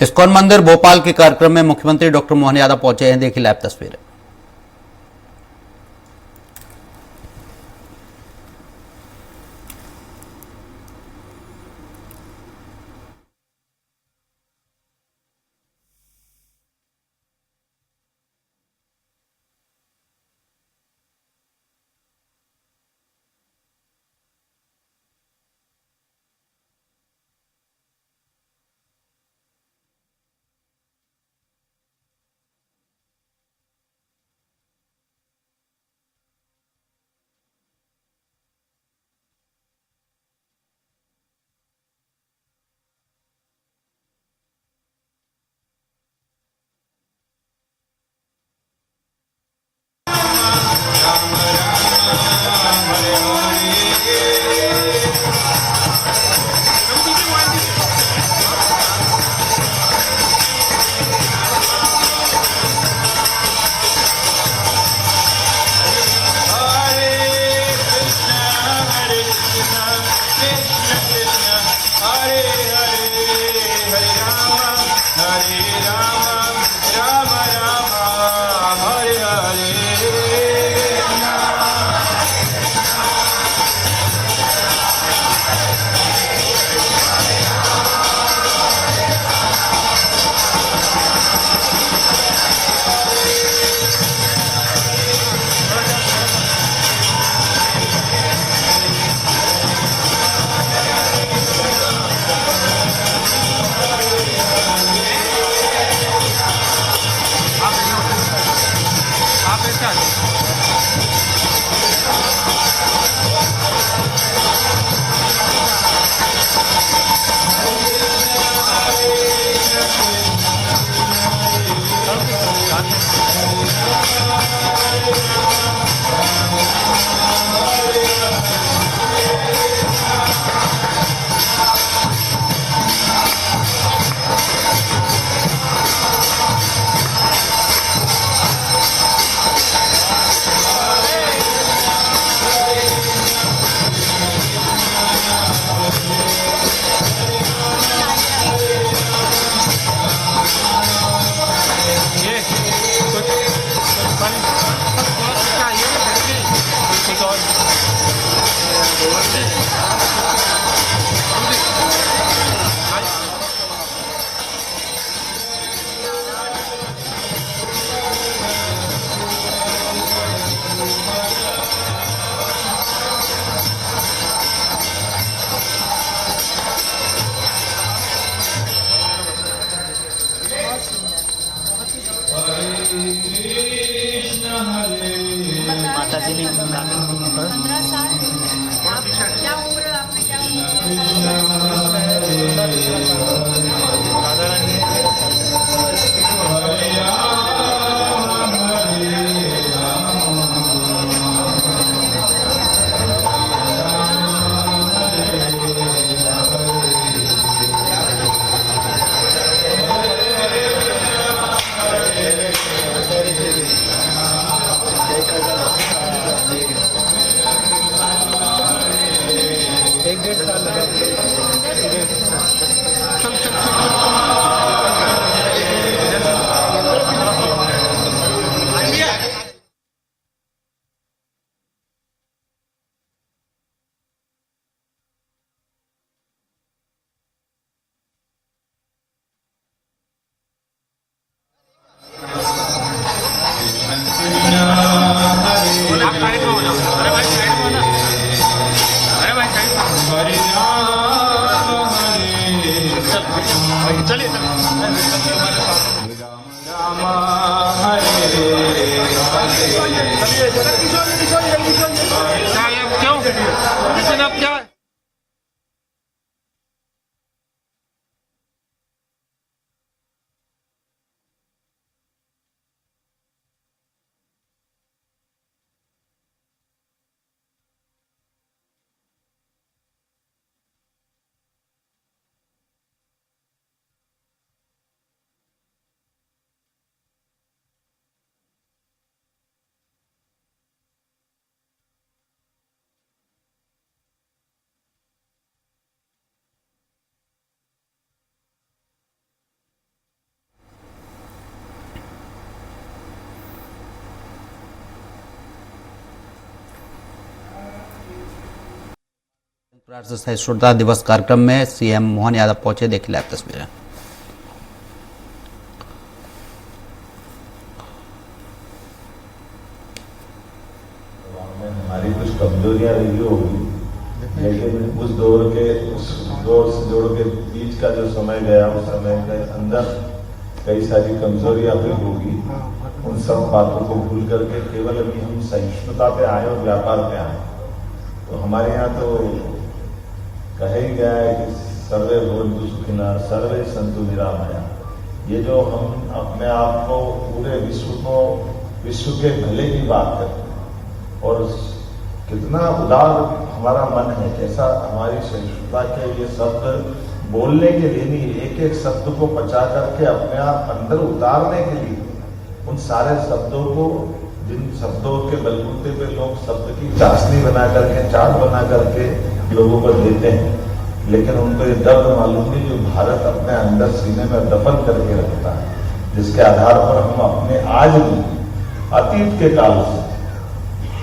ISKCON मंदिर भोपाल के कार्यक्रम में मुख्यमंत्री डॉक्टर मोहन यादव पहुंचे हैं। देखिए लाइव तस्वीरें। माता जी ने 15 साल आप क्या उम्र आपने क्या एक डेढ़ साल लगा। चलिए क्यों क्या राष्ट्रीय सहिष्णुता दिवस कार्यक्रम में सीएम मोहन यादव पहुंचे, देखी लाइव तस्वीरें। हमारी कुछ कमजोरियां रही होगी, लेकिन उस दौर से जोड़ के बीच का जो समय गया, उस समय के अंदर कई सारी कमजोरियां भी होगी। उन सब बातों को भूल करके केवल अभी हम सहिष्णुता पे आए और व्यापार पे आए। तो हमारे यहाँ तो कहा ही गया है कि सर्वे भवन्तु सुखिनः सर्वे सन्तु निरामया। ये जो हम अपने आप को पूरे विश्व के भले की बात करते हैं और कितना उदार हमारा मन है, कैसा हमारी सहिष्णुता के ये शब्द बोलने के लिए नहीं, एक एक शब्द को पचा करके अपने आप अंदर उतारने के लिए उन सारे शब्दों को, जिन शब्दों के बलबूते पे लोग शब्द की चाशनी बना करके, चाट बना करके लोगों को देते हैं, लेकिन उनको ये दर्द मालूम नहीं जो भारत अपने अंदर सीने में दफन करके रखता है, जिसके आधार पर हम अपने आज भी अतीत के काल से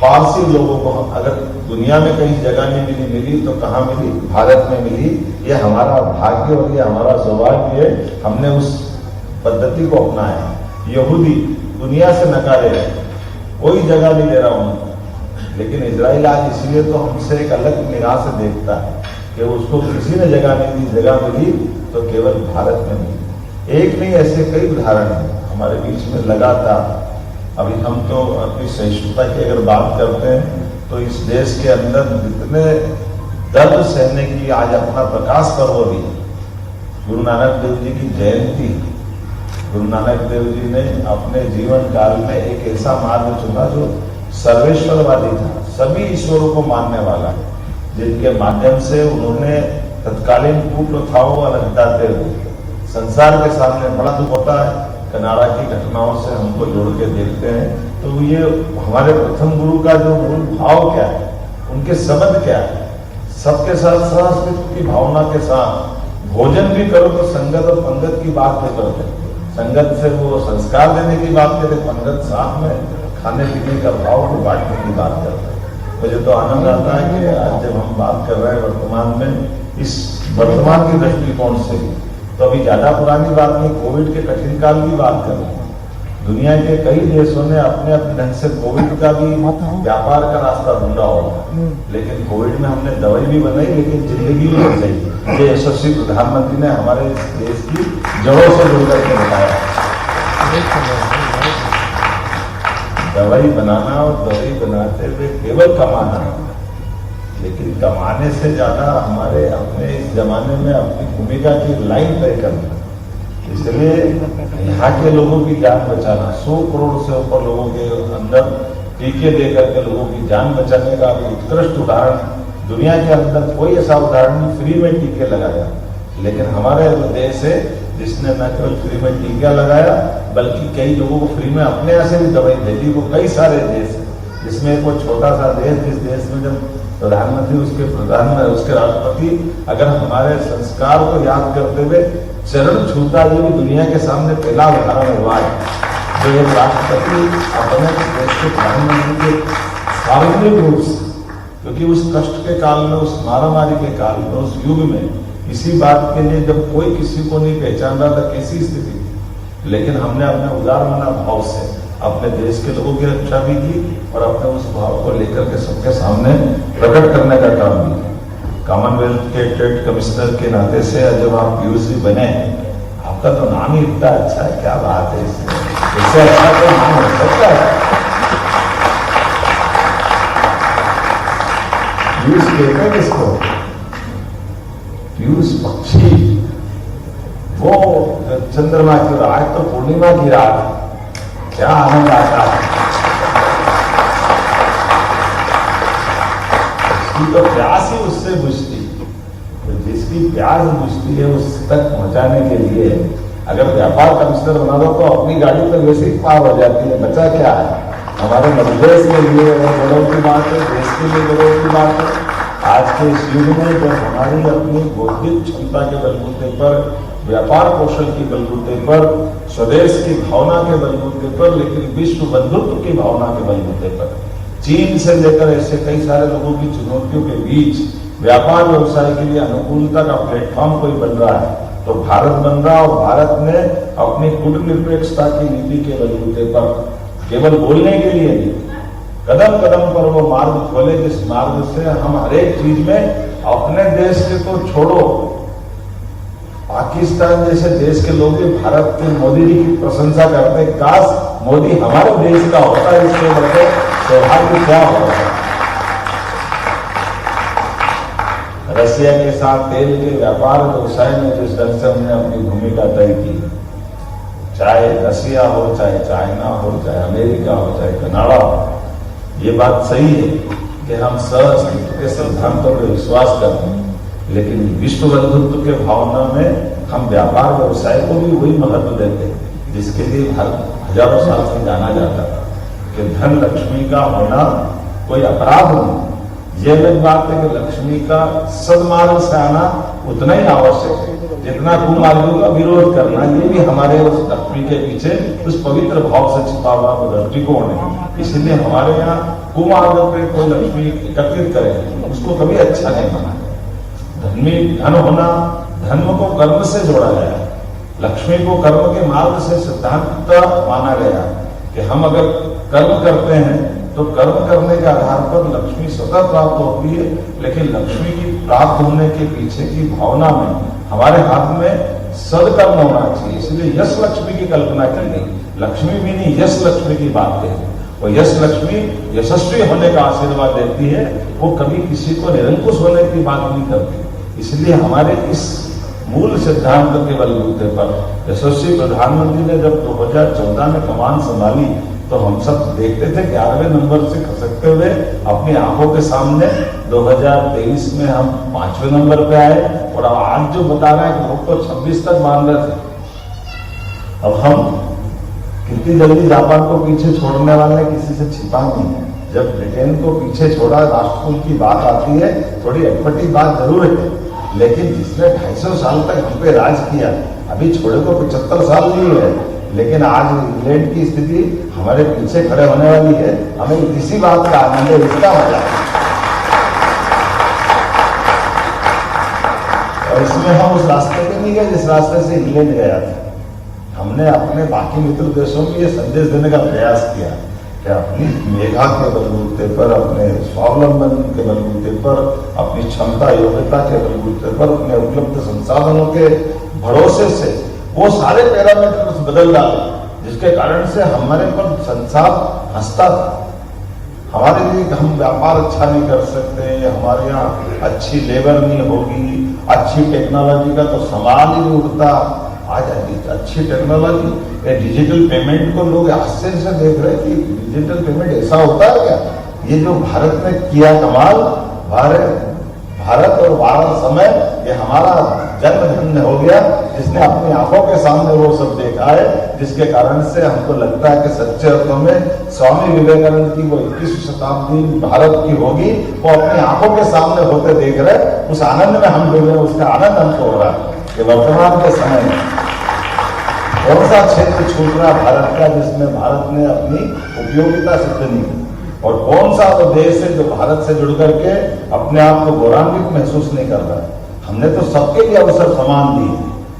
पारसी लोगों को, अगर दुनिया में कहीं जगह नहीं मिली तो कहाँ मिली? भारत में मिली। ये हमारा भाग्य और ये हमारा सौभाग्य है, हमने उस पद्धति को अपनाया। यहूदी दुनिया से नकारे रहे, कोई जगह नहीं दे रहा उनको, लेकिन इजराइल आज इसलिए तो हमसे एक अलग निगाह से देखता है कि उसको किसी ने जगह नहीं दी, जगह मिली तो केवल भारत में मिली। एक नहीं, ऐसे कई उदाहरण हैं हमारे बीच में लगातार। अभी हम तो अपनी सहिष्णुता की अगर बात करते हैं तो इस देश के अंदर जितने दर्द सहने की आज अपना प्रकाश पर्व भी, गुरु नानक देव जी की जयंती। गुरु नानक देव जी ने अपने जीवन काल में एक ऐसा मार्ग चुना जो सर्वेश्वरवादी था, सभी ईश्वरों को मानने वाला, जिनके माध्यम से उन्होंने तत्कालीन कुप्रथाओं को हटाते हुए संसार के सामने बड़ा दुख होता है। कनाडा की घटनाओं से हमको जोड़ के देखते हैं तो ये हमारे प्रथम गुरु का जो मूल भाव क्या है, उनके शब्द क्या है, सबके साथ सहअस्तित्व की भावना के साथ भोजन भी करो तो संगत और पंगत की बात भी करते, संगत से वो संस्कार देने की बात करते, पंगत साथ में खाने पीने का भाव को बांटने की बात करते। मुझे तो आनंद आता है कि आज जब हम बात कर रहे हैं वर्तमान में, इस वर्तमान के दृष्टिकोण से, तो अभी ज्यादा पुरानी बात नहीं, कोविड के कठिन काल की बात कर रहे हैं। दुनिया के कई देशों ने अपने अपने ढंग से कोविड का भी व्यापार का रास्ता ढूंढा होगा, लेकिन कोविड में हमने दवाई भी बनाई, लेकिन जिंदगी भी बचाई। ये यशस्वी प्रधानमंत्री ने हमारे देश की जड़ों से जुड़ करके बताया। दवाई बनाना और दवाई बनाते हुए केवल कमाना, लेकिन कमाने से ज्यादा हमारे अपने इस जमाने में अपनी भूमिका की लाइन तय करना। इसलिए यहाँ के लोगों की जान बचाना, 100 करोड़ से ऊपर लोगों के अंदर टीके देकर के लोगों की जान बचाने का भी उत्कृष्ट उदाहरण दुनिया के अंदर कोई ऐसा उदाहरण नहीं। फ्री में टीके लगाया, लेकिन हमारे देश है जिसने न केवल फ्री में टीका लगाया बल्कि कई लोगों को फ्री में अपने यहाँ से भी दवाई भेजी। वो कई सारे देश है जिसमें एक वो छोटा सा देश, जिस देश में जब प्रधानमंत्री उसके राष्ट्रपति अगर हमारे संस्कार को याद करते हुए चरण छूता, ये भी दुनिया के सामने पहला उदाहरण हुआ है जो एक राष्ट्रपति अपने देश के प्रधानमंत्री के सार्वजनिक रूप से, क्योंकि उस कष्ट के काल में, उस मारामारी के काल में, उस युग में इसी बात के लिए जब कोई किसी को नहीं पहचान रहा था कैसी स्थिति थी, लेकिन हमने अपने उदार मना भाव से अपने देश के लोगों की रक्षा भी की और अपने उस भाव को लेकर के सबके सामने प्रकट करने का काम भी किया। कॉमनवेल्थ के ट्रेड कमिश्नर के नाते से जब आप पीयूष जी बने, आपका तो नाम ही इतना अच्छा है, क्या बात है, इससे अच्छा तो नाम हो सकता है। पीयूष कहते हैं किसको? पीयूष पक्षी। वो चंद्रमा की रात तो पूर्णिमा की रात, क्या आनंद आता है। उसकी तो प्यास ही उससे बुझती, तो जिसकी प्यास बुझती है उस तक पहुंचाने के लिए अगर व्यापार कमिश्नर बना दो तो अपनी गाड़ी तो वैसे ही पार हो जाती है, बचा क्या है। हमारे मध्यप्रदेश के लिए गौरव की बात है, देश के लिए गौरव की बात है। आज के इस युग में जब हमारी अपनी बौद्धिक क्षमता के बलबूते पर, व्यापार कौशल की बलबूते पर, स्वदेश की भावना के बलबूते पर, लेकिन विश्व बंधुत्व की भावना के बलबूते पर, चीन से लेकर ऐसे कई सारे लोगों की चुनौतियों के बीच व्यापार व्यवसाय के लिए अनुकूलता का प्लेटफॉर्म कोई बन रहा है तो भारत बन रहा है। और भारत ने अपनी कूटनिरपेक्षता की नीति के बलबूते पर केवल बोलने के लिए नहीं, कदम कदम पर वो मार्ग खोले जिस मार्ग से हम हर एक चीज में अपने देश के तो छोड़ो, पाकिस्तान जैसे देश के लोग भी भारत के मोदी जी की प्रशंसा करते हैं। काश मोदी हमारे देश का होता है, इसके बड़े सौभाग्य क्या होगा। रशिया के साथ तेल के व्यापार व्यवसाय में जिस ढंग से हमने अपनी भूमिका तय की, चाहे रशिया हो, चाहे चाइना हो, चाहे अमेरिका हो, चाहे कनाडा हो, ये बात सही है कि हम सहअस्तित्व के सिद्धांतों पर विश्वास करते हैं, लेकिन विश्व बंधुत्व के भावना में हम व्यापार व्यवसाय को भी वही महत्व देते हैं जिसके लिए हजारों साल से जाना जाता है कि धन लक्ष्मी का होना कोई अपराध नहीं। ये अलग बात है कि लक्ष्मी का सदमार्ग से आना उतना ही आवश्यक है जितना कुमार्गों का विरोध करना। ये भी हमारे उस लक्ष्मी के पीछे उस पवित्र भाव से छिपा हुआ दृष्टिकोण है। इसलिए हमारे यहाँ कुमार्ग पे कोई लक्ष्मी एकत्रित करे उसको कभी अच्छा नहीं माना। धन होना, धर्म को कर्म से जोड़ा गया, लक्ष्मी को कर्म के मार्ग से सिद्धांत माना गया कि हम अगर कर्म करते हैं तो कर्म करने के आधार पर लक्ष्मी स्वतः प्राप्त होती है, लेकिन लक्ष्मी की प्राप्त होने के पीछे की भावना में हमारे हाथ में सदकर्म होना चाहिए। इसलिए यश लक्ष्मी की कल्पना की गई। लक्ष्मी भी नहीं, यश लक्ष्मी की बात है। वो यश लक्ष्मी यशस्वी होने का आशीर्वाद देती है, वो कभी किसी को निरंकुश होने की बात नहीं करती। इसलिए हमारे इस मूल सिद्धांत के बलबूते पर यशस्वी प्रधानमंत्री ने जब 2014 में कमान संभाली तो हम सब देखते थे 11वें नंबर से खसकते हुए अपनी आंखों के सामने 2023 में हम 5वें नंबर पे आए, और आज जो बता रहे हैं कि लोग तो 26 तक मान रहे थे। अब हम कितनी जल्दी जापान को पीछे छोड़ने वाले किसी से छिपा नहीं है। जब ब्रिटेन को पीछे छोड़ा राष्ट्रकुल की बात आती है, थोड़ी अटपटी बात जरूर है, लेकिन जिसने 250 साल तक हम पे राज किया, अभी छोड़े को 75 साल नहीं हुए, लेकिन आज इंग्लैंड की स्थिति हमारे पीछे खड़े होने वाली है। हमें इसी बात का आनंद है, इसका मजा। और इसमें हम उस रास्ते पे नहीं गए जिस रास्ते से इंग्लैंड गया था। हमने अपने बाकी मित्र देशों में ये संदेश देने का प्रयास किया कि अपनी मेधा के बलबूते पर, अपने स्वावलंबन के बलबूते पर, अपनी क्षमता योग्यता के बलबूते पर, अपने उपलब्ध संसाधनों के भरोसे से वो सारे पैरामीटर्स बदल डाले जिसके कारण से हमारे पर संसार हंसता था। हमारे लिए हम व्यापार अच्छा नहीं कर सकते, हमारे यहाँ अच्छी लेबर नहीं होगी, अच्छी टेक्नोलॉजी का तो सवाल ही नहीं उठता। आज अच्छी टेक्नोलॉजी, डिजिटल पेमेंट को लोग आश्चर्य से देख रहे हैं कि डिजिटल पेमेंट ऐसा होता है क्या। ये जो भारत ने किया कमाल, भारत और भारत समय, ये हमारा जन्म धन्य हो गया जिसने अपनी आंखों के सामने वो सब देखा है, जिसके कारण से हमको लगता है कि सच्चे अर्थों में स्वामी विवेकानंद की वो 21वीं शताब्दी भारत की होगी, वो अपनी आंखों के सामने होते देख रहे। उस आनंद में हम डूबे, उसका आनंद हमको हो रहा है कि वर्तमान के समय में कौन सा क्षेत्र छूट रहा भारत का जिसमें भारत ने अपनी उपयोगिता सिद्ध नहीं की, और कौन सा वो देश है जो भारत से जुड़ करके अपने आप को गौरवान्वित महसूस नहीं कर रहा है। हमने तो सबके लिए अवसर समान दिए,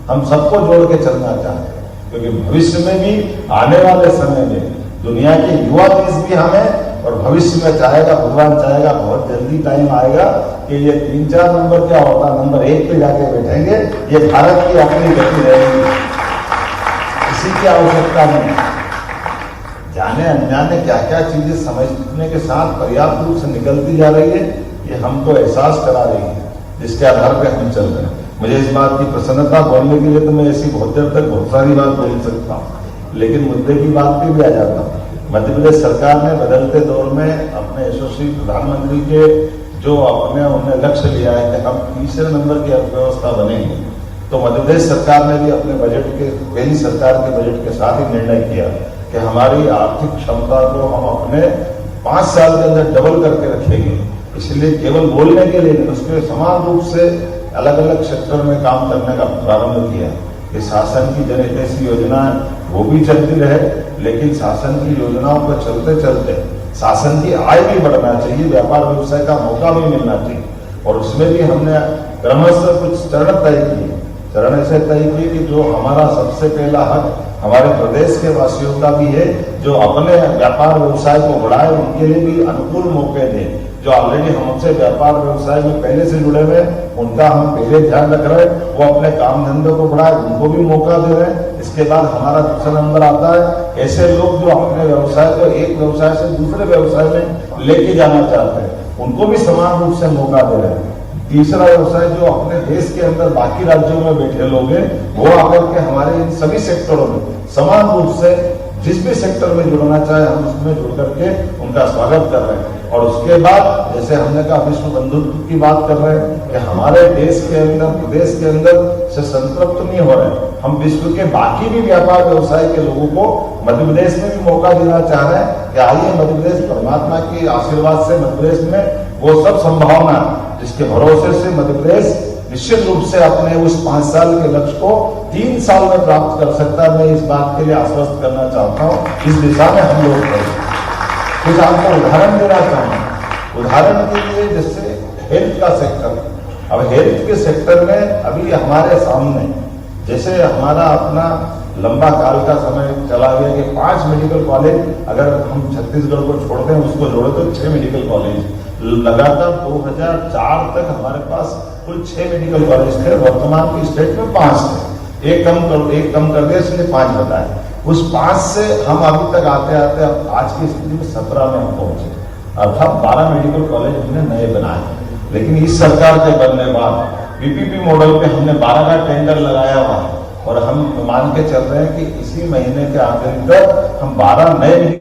हम सबको जोड़ के चलना चाहते हैं, क्योंकि भविष्य में भी, आने वाले समय में दुनिया के युवा देश भी हमें, और भविष्य में चाहेगा, भगवान चाहेगा, बहुत जल्दी टाइम आएगा कि ये 3-4 नंबर क्या होता, नंबर 1 पे जाके बैठेंगे। ये भारत की अपनी गति रहेगी, किसी की आवश्यकता नहीं। जाने अनजाने क्या क्या चीजें समझने के साथ पर्याप्त रूप से निकलती जा रही है, ये हमको एहसास करा रही है, जिसके आधार पर हम चल रहे हैं। मुझे इस बात की प्रसन्नता बोलने के लिए तो मैं ऐसी बहुत देर तक बहुत सारी बात बोल सकता हूँ, लेकिन मुद्दे की बात पे भी आ जाता हूँ। मध्य प्रदेश सरकार ने बदलते दौर में अपने यशस्वी प्रधानमंत्री के जो उन्होंने लक्ष्य लिया है कि हम 3रे नंबर की अर्थव्यवस्था बनेंगे, तो मध्य प्रदेश सरकार ने भी अपने बजट के, पहली सरकार के बजट के साथ ही निर्णय किया कि हमारी आर्थिक क्षमता को हम अपने 5 साल के अंदर डबल करके रखेंगे। इसलिए केवल बोलने के लिए नहीं, उसके समान रूप से अलग अलग सेक्टर में काम करने का प्रारंभ किया कि शासन की जनहितैषी योजनाएं वो भी चलती रहे, लेकिन शासन की योजनाओं पर चलते चलते शासन की आय भी बढ़ना चाहिए, व्यापार व्यवसाय का मौका भी मिलना चाहिए। और उसमें भी हमने क्रमशः कुछ चरण तय किए। चरण ऐसे तय किए कि जो हमारा सबसे पहला हक हमारे प्रदेश के वासियों का भी है, जो अपने व्यापार व्यवसाय को बढ़ाए उनके लिए भी अनुकूल मौके दें। जो ऑलरेडी हमसे व्यापार व्यवसाय में पहले से जुड़े हुए उनका हम पहले ध्यान रख रहे हैं, वो अपने काम धंधे को बढ़ाए, उनको भी मौका दे रहे हैं। इसके बाद हमारा दूसरा नंबर आता है ऐसे लोग जो अपने व्यवसाय को एक व्यवसाय से दूसरे व्यवसाय में लेके जाना चाहते हैं, उनको भी समान रूप से मौका दे रहे हैं। तीसरा व्यवसाय जो अपने देश के अंदर बाकी राज्यों में बैठे लोग हैं, वो आकर के हमारे इन सभी सेक्टरों में समान रूप से जिस भी सेक्टर में जुड़ना चाहे हम उसमें जुड़ करके उनका स्वागत कर रहे हैं। और उसके बाद जैसे हमने कहा विश्व बंधुत्व की बात कर रहे हैं कि हमारे देश के अंदर प्रदेश के अंदर से संतृप्त नहीं हो रहे, हम विश्व के बाकी भी व्यापार व्यवसाय के लोगों को मध्य प्रदेश में भी मौका देना चाह रहे हैं कि आइए मध्य प्रदेश, परमात्मा के आशीर्वाद से मध्य प्रदेश में वो सब संभावना जिसके भरोसे से मध्य प्रदेश निश्चित रूप से अपने उस 5 साल के लक्ष्य को 3 साल में प्राप्त कर सकता है। मैं इस बात के लिए आश्वस्त करना चाहता हूँ। इस दिशा में हम लोग करें। कुछ आपको उदाहरण देना चाहूंगा। उदाहरण के लिए जैसे हेल्थ का सेक्टर, अब हेल्थ के सेक्टर में अभी हमारे सामने जैसे हमारा अपना लंबा काल का समय चला गया कि 5 मेडिकल कॉलेज अगर हम छत्तीसगढ़ को छोड़ते हैं उसको जोड़े तो 6 मेडिकल कॉलेज लगातार 2004 तक हमारे पास कुल 6 मेडिकल कॉलेज थे। वर्तमान की स्टेट में 5 थे, एक कम कर दिया, इसलिए 5 बताए। उस 5 से हम अभी तक आते आते अब आज की स्थिति में 17 में हम पहुंचे, अर्थात 12 मेडिकल कॉलेज हमने नए बनाए। लेकिन इस सरकार के बनने बाद पीपीपी मॉडल पे हमने 12 का टेंडर लगाया हुआ है और हम मान के चल रहे हैं कि इसी महीने के आखिर तक हम 12 नए